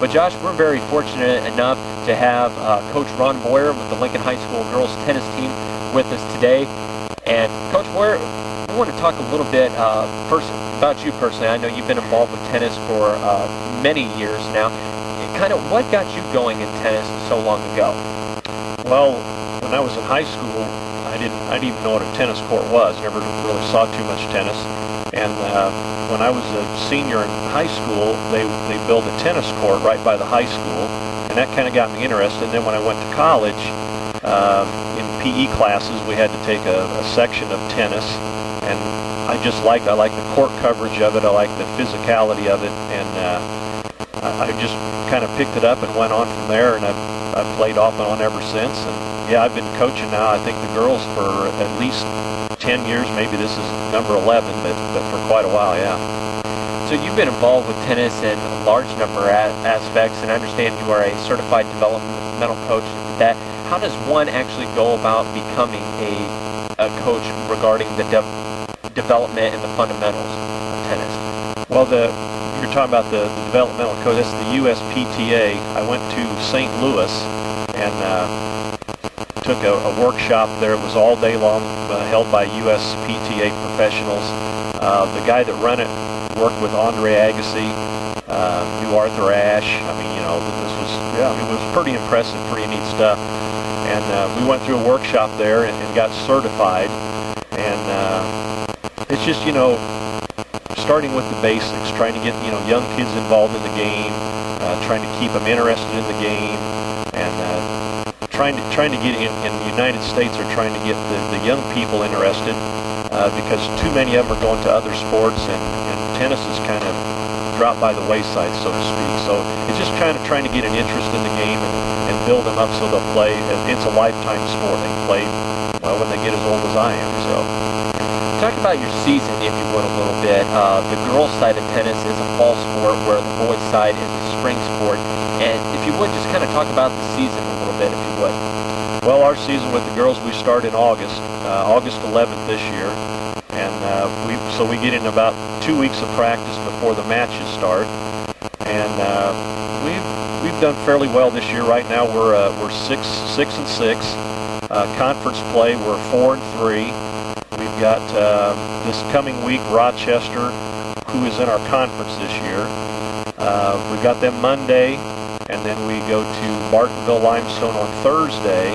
But Josh, we're very fortunate enough to have Coach Ron Boyer with the Lincoln High School girls tennis team with us today. And Coach Boyer, we want to talk a little bit first about you personally. I know you've been involved with tennis for many years now. Kind of what got you going in tennis so long ago? Well, when I was in high school, I didn't even know what a tennis court was. Never really saw too much tennis. And when I was a senior in high school, they built a tennis court right by the high school, and that kind of got me interested. And then when I went to college, in PE classes, we had to take a section of tennis, and I liked the court coverage of it. I liked the physicality of it, and I just kind of picked it up and went on from there, and I've played off and on ever since. And yeah, I've been coaching now, I think, the girls for at least 10 years. Maybe this is number 11, but for quite a while, yeah. So you've been involved with tennis in a large number of aspects, and I understand you are a certified developmental coach. How does one actually go about becoming a coach regarding the development and the fundamentals of tennis? Well, you're talking about the developmental coach. That's the USPTA. I went to St. Louis and took a workshop there. It was all day long, held by USPTA professionals. The guy that ran it worked with Andre Agassi, knew Arthur Ashe. I mean, you know, it was pretty impressive, pretty neat stuff. And we went through a workshop there and got certified. And it's just, you know, starting with the basics, trying to get, you know, young kids involved in the game, trying to keep them interested in the game, and trying to get in the United States are trying to get the young people interested because too many of them are going to other sports, and tennis is kind of dropped by the wayside, so to speak. So it's just kind of trying to get an interest in the game and build them up so they'll play. It's a lifetime sport. They play, well, when they get as old as I am. So talk about your season, if you would, a little bit. The girls' side of tennis is a fall sport, where the boys' side is a spring sport. And if you would, just kind of talk about the season a little bit, if you would. Well, our season with the girls, we start in August 11th this year. And we get in about 2 weeks of practice before the matches start. And we've done fairly well this year. Right now we're 6-6. Conference play, we're 4-3. We've got this coming week Rochester, who is in our conference this year. We've got them Monday, and then we go to Bartonville Limestone on Thursday,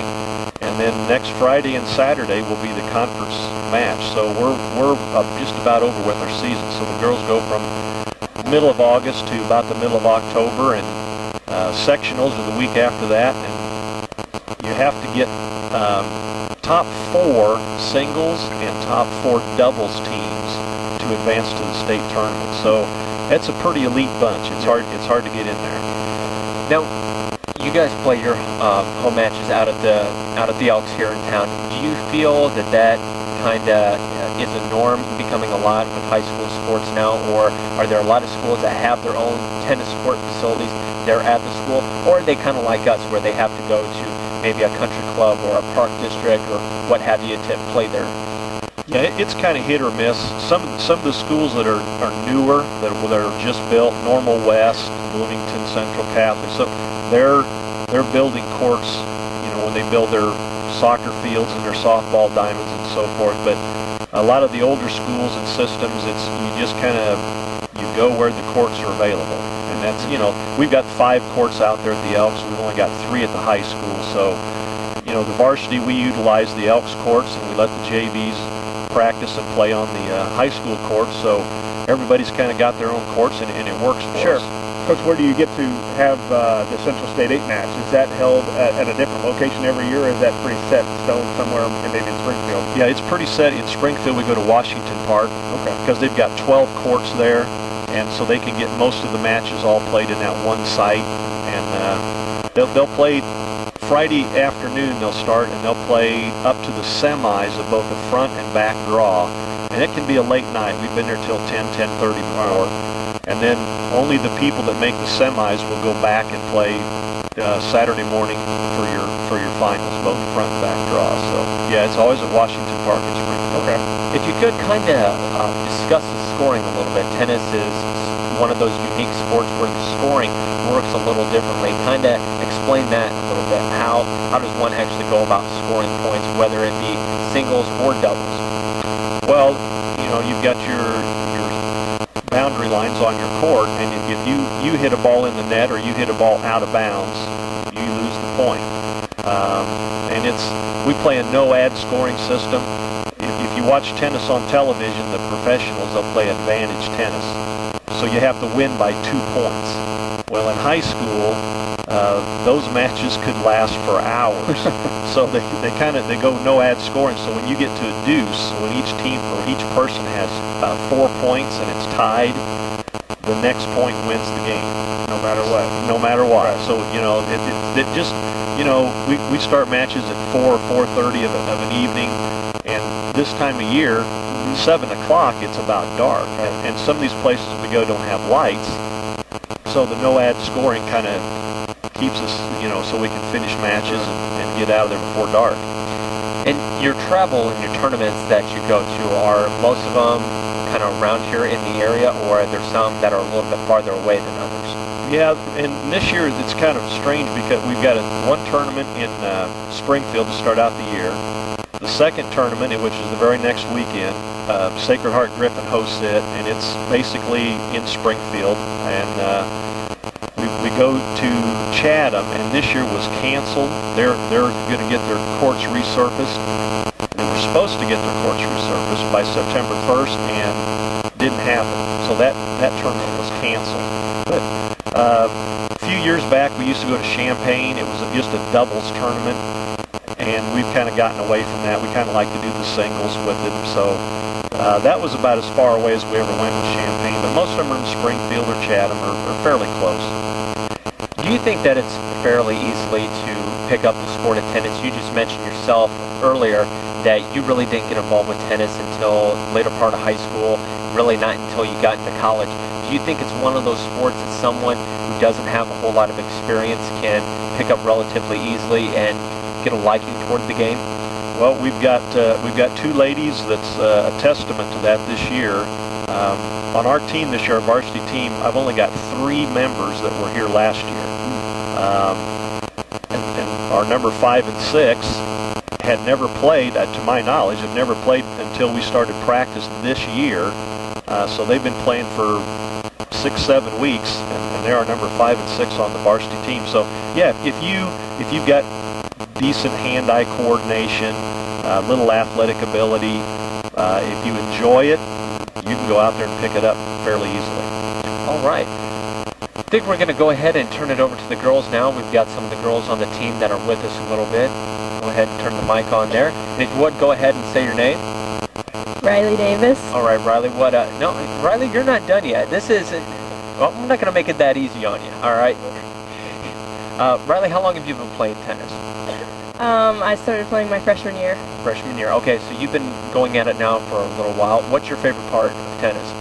and then next Friday and Saturday will be the conference match. So we're just about over with our season. So the girls go from middle of August to about the middle of October, and sectionals are the week after that, and you have to get top 4 singles and top 4 doubles teams to advance to the state tournament. So it's a pretty elite bunch. It's hard to get in there. Now, you guys play your home matches out at the Elks here in town. Do you feel that kind of is a norm, becoming a lot with high school sports now, or are there a lot of schools that have their own tennis court facilities there at the school, or are they kind of like us, where they have to go to maybe a country club or a park district or what have you to play there? Yeah, it's kind of hit or miss. Some of the schools that are newer, that are just built, Normal West, Bloomington Central Catholic, so they're building courts, you know, when they build their soccer fields and their softball diamonds and so forth. But a lot of the older schools and systems, you go where the courts are available. And that's, you know, we've got 5 courts out there at the Elks. We've only got 3 at the high school. So, you know, the varsity, we utilize the Elks courts, and we let the JVs practice and play on the high school courts. So everybody's kind of got their own courts, and it works for us. Coach, where do you get to have the Central State 8 match? Is that held at a different location every year, or is that pretty set in stone somewhere, maybe in Springfield? Yeah, it's pretty set. In Springfield, we go to Washington Park, because they've got 12 courts there, and so they can get most of the matches all played in that one site. And they'll play Friday afternoon. They'll start, and they'll play up to the semis of both the front and back draw. And it can be a late night. We've been there till 10:30 before. And then only the people that make the semis will go back and play Saturday morning for your finals, both front and back draws. So yeah, it's always at Washington Park in Springfield. Okay. If you could kind of discuss the scoring a little bit. Tennis is one of those unique sports where the scoring works a little differently. Kind of explain that a little bit. How does one actually go about scoring points, whether it be singles or doubles? Well, you've got your boundary lines on your court, and if you hit a ball in the net or you hit a ball out of bounds, you lose the point. And we play a no-ad scoring system. If you watch tennis on television, the professionals, they'll play advantage tennis. So you have to win by 2 points. Well, in high school, those matches could last for hours. So they go no-ad scoring. So when you get to a deuce, when each team or each person has 4 points and it's tied, the next point wins the game. No matter what. No matter what. Right. So, it just, we start matches at 4:30 of an evening, and this time of year, 7 o'clock, it's about dark. And some of these places we go don't have lights, so the no-ad scoring kind of keeps us, so we can finish matches and get out of there before dark. And your travel and your tournaments that you go to, are most of them kind of around here in the area, or are there some that are a little bit farther away than others? Yeah, and this year it's kind of strange because we've got one tournament in Springfield to start out the year. The second tournament, which is the very next weekend, Sacred Heart Griffin hosts it, and it's basically in Springfield. And we go to Chatham, and this year was canceled. They're going to get their courts resurfaced. They were supposed to get their courts resurfaced by September 1st, and didn't happen. So that tournament was canceled. But a few years back, we used to go to Champaign. It was just a doubles tournament, and we've kind of gotten away from that. We kind of like to do the singles with it. So that was about as far away as we ever went with Champaign. But most of them are in Springfield or Chatham, or fairly close. Do you think that it's fairly easily to pick up the sport of tennis? You just mentioned yourself earlier that you really didn't get involved with tennis until later part of high school, really not until you got into college. Do you think it's one of those sports that someone who doesn't have a whole lot of experience can pick up relatively easily and get a liking toward the game? Well, we've got 2 ladies that's a testament to that this year. On our team this year, our varsity team, I've only got 3 members that were here last year. And our number 5 and 6 had never played, to my knowledge, have never played until we started practice this year. So they've been playing for 6-7 weeks, and they're our number 5 and 6 on the varsity team. So yeah, if you've got decent hand-eye coordination, little athletic ability, if you enjoy it, you can go out there and pick it up fairly easily. All right. I think we're going to go ahead and turn it over to the girls now. We've got some of the girls on the team that are with us a little bit. Go ahead and turn the mic on there. And if you would, go ahead and say your name. Riley Davis. All right, Riley. No, Riley, you're not done yet. This is, well, I'm not going to make it that easy on you. All right. Riley, how long have you been playing tennis? I started playing my freshman year. Freshman year. Okay, so you've been going at it now for a little while. What's your favorite part of tennis?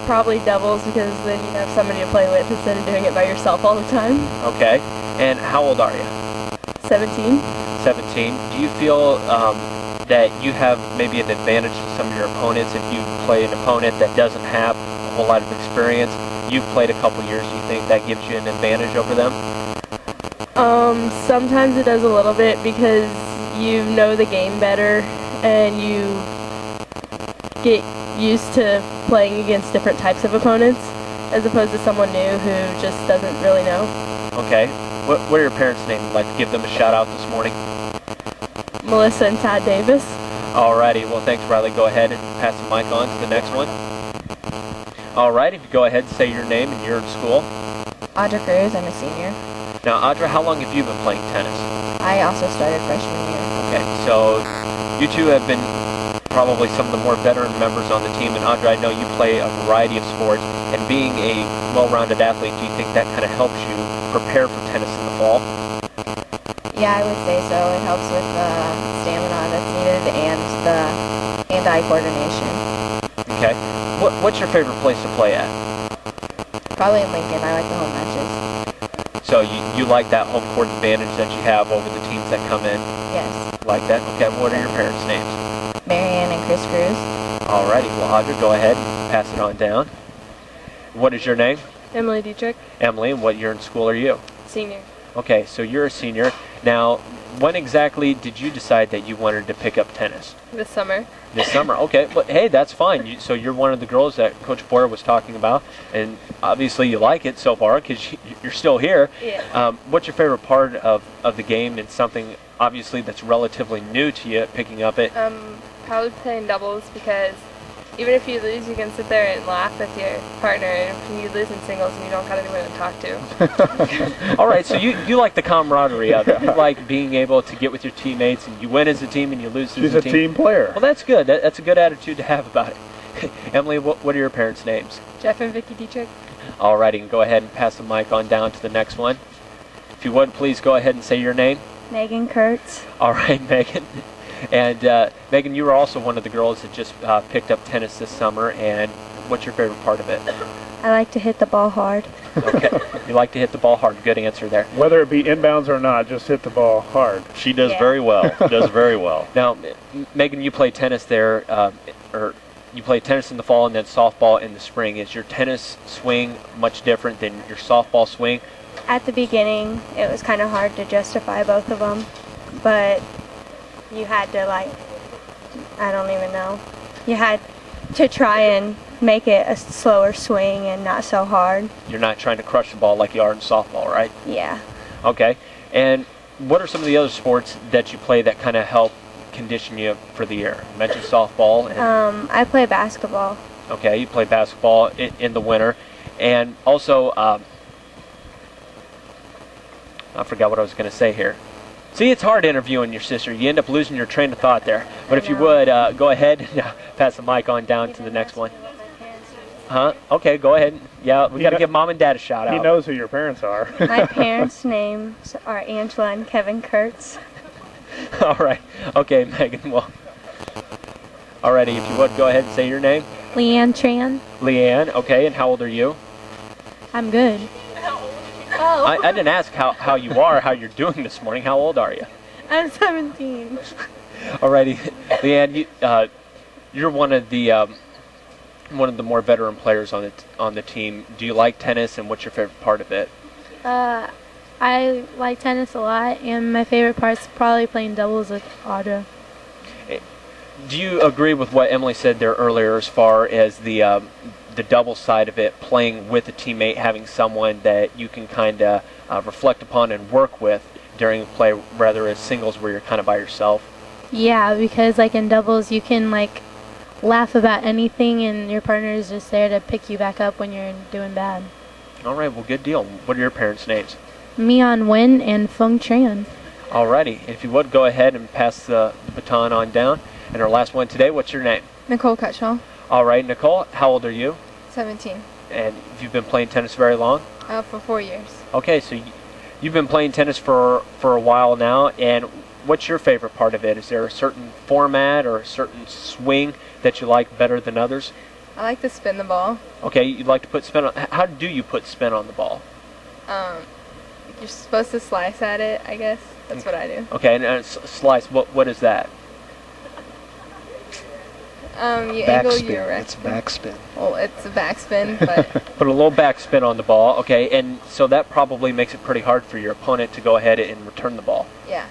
Probably doubles, because then you have somebody to play with instead of doing it by yourself all the time. Okay. And how old are you? 17. 17. Do you feel that you have maybe an advantage to some of your opponents if you play an opponent that doesn't have a whole lot of experience? You've played a couple years. Do you think that gives you an advantage over them? Sometimes it does a little bit, because you know the game better and you get used to playing against different types of opponents as opposed to someone new who just doesn't really know. Okay. What are your parents' names? I'd like to give them a shout out this morning. Melissa and Todd Davis. Alrighty. Well, thanks, Riley. Go ahead and pass the mic on to the next one. Alright. If you go ahead and say your name and you're in school. Audra Cruz, I'm a senior. Now, Audra, how long have you been playing tennis? I also started freshman year. Okay, so you two have been probably some of the more veteran members on the team. And Audra, I know you play a variety of sports. And being a well-rounded athlete, do you think that kind of helps you prepare for tennis in the fall? Yeah, I would say so. It helps with the stamina that's needed and the hand-eye coordination. Okay. What's your favorite place to play at? Probably in Lincoln. I like the home matches. So you like that home court advantage that you have over the teams that come in? Yes. Like that? Okay, what are your parents' names? Marianne and Chris Cruz. Alrighty, well Audra, go ahead and pass it on down. What is your name? Emily Dietrich, Emily, and what year in school are you? senior. Okay, so you're a senior. Now, when exactly did you decide that you wanted to pick up tennis? This summer. This summer, okay. But hey, that's fine. So you're one of the girls that Coach Boyer was talking about, and obviously you like it so far because you're still here. Yeah. What's your favorite part of the game, and something obviously that's relatively new to you picking up it? Probably playing doubles, because even if you lose, you can sit there and laugh with your partner. And if you lose in singles, and you don't got anyone to talk to. All right, so you like the camaraderie of it. You like being able to get with your teammates, and you win as a team and you lose as a team. She's a team player. Well, that's good. That's a good attitude to have about it. Emily, what are your parents' names? Jeff and Vicky Dietrich. All righty, and go ahead and pass the mic on down to the next one. If you would, please go ahead and say your name. Megan Kurtz. All right, Megan. And Megan, you were also one of the girls that just picked up tennis this summer, and what's your favorite part of it? I like to hit the ball hard. Okay, you like to hit the ball hard. Good answer there. Whether it be inbounds or not, just hit the ball hard. She does Yeah. very well. Does very well. Now, Megan, you play tennis there, or you play tennis in the fall and then softball in the spring. Is your tennis swing much different than your softball swing? At the beginning, it was kind of hard to justify both of them, but you had to, like, I don't even know. You had to try and make it a slower swing and not so hard. You're not trying to crush the ball like you are in softball, right? Yeah. Okay. And what are some of the other sports that you play that kind of help condition you for the year? You mentioned softball. And, I play basketball. okay, you play basketball in the winter. And also, I forgot what I was going to say here. See, it's hard interviewing your sister. You end up losing your train of thought there. But if you would, go ahead and pass the mic on down to the next one. Huh? Okay, go ahead. Yeah, we got to give Mom and Dad a shout out. He knows who your parents are. My parents' names are Angela and Kevin Kurtz. All right. Okay, Megan. Well, alrighty. If you would, go ahead and say your name. Leanne Tran. Leanne. Okay, and how old are you? I'm good. Oh. I didn't ask how you are, how you're doing this morning. How old are you? I'm 17. Alrighty, Leanne. You're one of the more veteran players on the team. Do you like tennis, and what's your favorite part of it? I like tennis a lot, and my favorite part's probably playing doubles with Audra. Do you agree with what Emily said there earlier as far as the double side of it, playing with a teammate, having someone that you can kind of reflect upon and work with during play, rather as singles where you're kind of by yourself? Yeah, because like in doubles, you can like laugh about anything, and your partner is just there to pick you back up when you're doing bad. All right, well, good deal. What are your parents' names? Mian Wen and Feng Tran. Alrighty, if you would, go ahead and pass the baton on down. And our last one today, what's your name? Nicole Cutshall, All right, Nicole, how old are you? 17, And you've been playing tennis very long? for 4 years. Okay, so you've been playing tennis for a while now, and what's your favorite part of it? Is there a certain format or a certain swing that you like better than others? I like to spin the ball. Okay, you like to put spin on. How do you put spin on the ball? You're supposed to slice at it, I guess. That's what I do. Okay, and slice, what is that? You angle your racket. It's backspin. Well, it's a backspin, but Put a little backspin on the ball, okay, and so that probably makes it pretty hard for your opponent to go ahead and return the ball. yeah.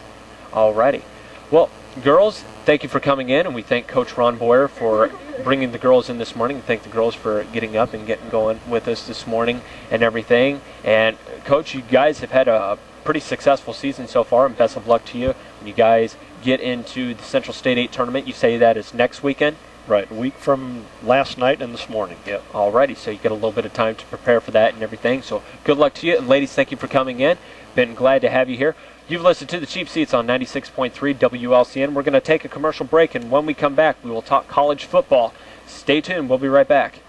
Alrighty. Well, girls, thank you for coming in, and we thank Coach Ron Boyer for bringing the girls in this morning. Thank the girls for getting up and getting going with us this morning and everything. And Coach, you guys have had a pretty successful season so far, and best of luck to you when you guys get into the Central State 8 tournament. You say that is next weekend? Right, a week from last night and this morning. Yep. Alrighty, so you get a little bit of time to prepare for that and everything. So good luck to you. And ladies, thank you for coming in. Been glad to have you here. You've listened to the Cheap Seats on 96.3 WLCN. We're going to take a commercial break, and when we come back, we will talk college football. Stay tuned. We'll be right back.